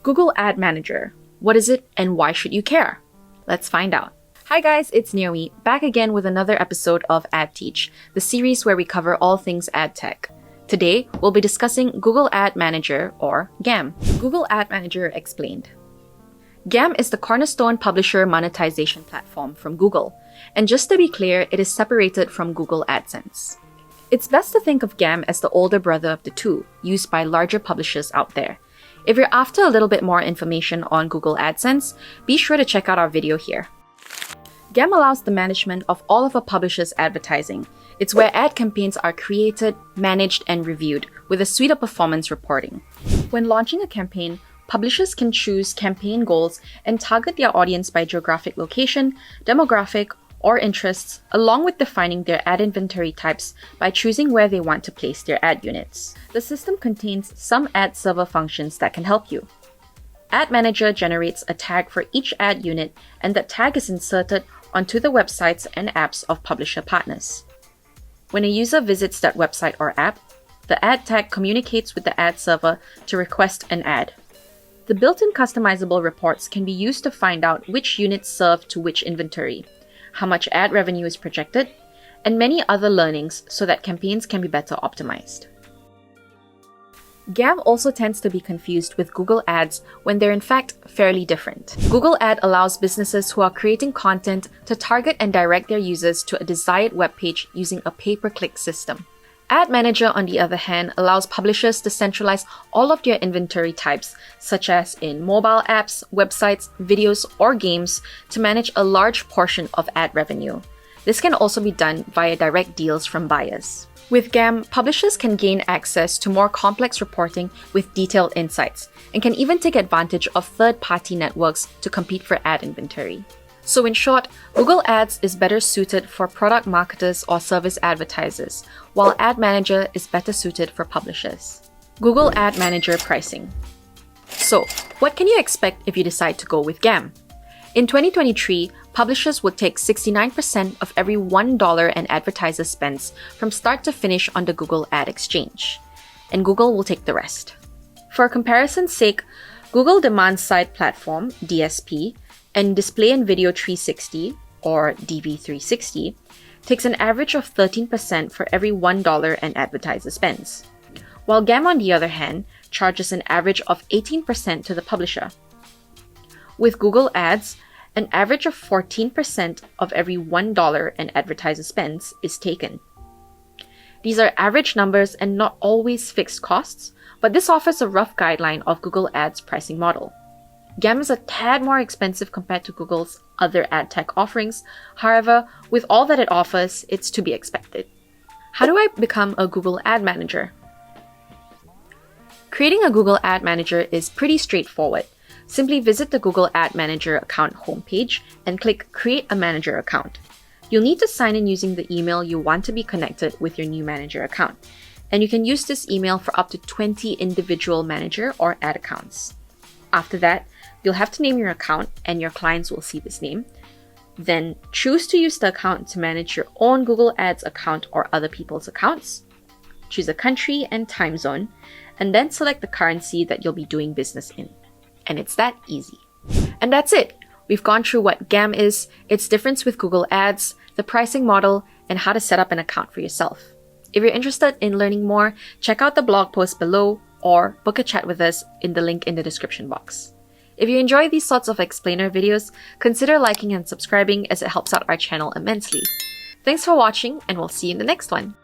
Google Ad Manager. What is it and why should you care? Let's find out. Hi guys, it's Naomi, back again with another episode of Ad Teach, the series where we cover all things ad tech. Today, we'll be discussing Google Ad Manager, or GAM. Google Ad Manager explained. GAM is the cornerstone publisher monetization platform from Google, and just to be clear, it is separated from Google AdSense. It's best to think of GAM as the older brother of the two, used by larger publishers out there. If you're after a little bit more information on Google AdSense, be sure to check out our video here. GAM allows the management of all of a publisher's advertising. It's where ad campaigns are created, managed, and reviewed, with a suite of performance reporting. When launching a campaign, publishers can choose campaign goals and target their audience by geographic location, demographic, or interests, along with defining their ad inventory types by choosing where they want to place their ad units. The system contains some ad server functions that can help you. Ad Manager generates a tag for each ad unit, and that tag is inserted onto the websites and apps of publisher partners. When a user visits that website or app, the ad tag communicates with the ad server to request an ad. The built-in customizable reports can be used to find out which units serve to which inventory, how much ad revenue is projected, and many other learnings so that campaigns can be better optimized. GAM also tends to be confused with Google Ads when they're in fact fairly different. Google Ad allows businesses who are creating content to target and direct their users to a desired web page using a pay-per-click system. Ad Manager, on the other hand, allows publishers to centralize all of their inventory types, such as in mobile apps, websites, videos, or games, to manage a large portion of ad revenue. This can also be done via direct deals from buyers. With GAM, publishers can gain access to more complex reporting with detailed insights, and can even take advantage of third-party networks to compete for ad inventory. So in short, Google Ads is better suited for product marketers or service advertisers, while Ad Manager is better suited for publishers. Google Ad Manager pricing. So, what can you expect if you decide to go with GAM? In 2023, publishers would take 69% of every $1 an advertiser spends from start to finish on the Google Ad Exchange, and Google will take the rest. For comparison's sake, Google Demand Side Platform, DSP, and Display and Video 360, or DV360, takes an average of 13% for every $1 an advertiser spends, while GAM, on the other hand, charges an average of 18% to the publisher. With Google Ads, an average of 14% of every $1 an advertiser spends is taken. These are average numbers and not always fixed costs, but this offers a rough guideline of Google Ads' pricing model. GAM is a tad more expensive compared to Google's other ad tech offerings. However, with all that it offers, it's to be expected. How do I become a Google Ad Manager? Creating a Google Ad Manager is pretty straightforward. Simply visit the Google Ad Manager account homepage and click Create a Manager Account. You'll need to sign in using the email you want to be connected with your new manager account, and you can use this email for up to 20 individual manager or ad accounts. After that, you'll have to name your account and your clients will see this name. Then choose to use the account to manage your own Google Ads account or other people's accounts. Choose a country and time zone, and then select the currency that you'll be doing business in. And it's that easy. And that's it. We've gone through what GAM is, its difference with Google Ads, the pricing model, and how to set up an account for yourself. If you're interested in learning more, check out the blog post below or book a chat with us in the link in the description box. If you enjoy these sorts of explainer videos, consider liking and subscribing as it helps out our channel immensely. Thanks for watching, and we'll see you in the next one.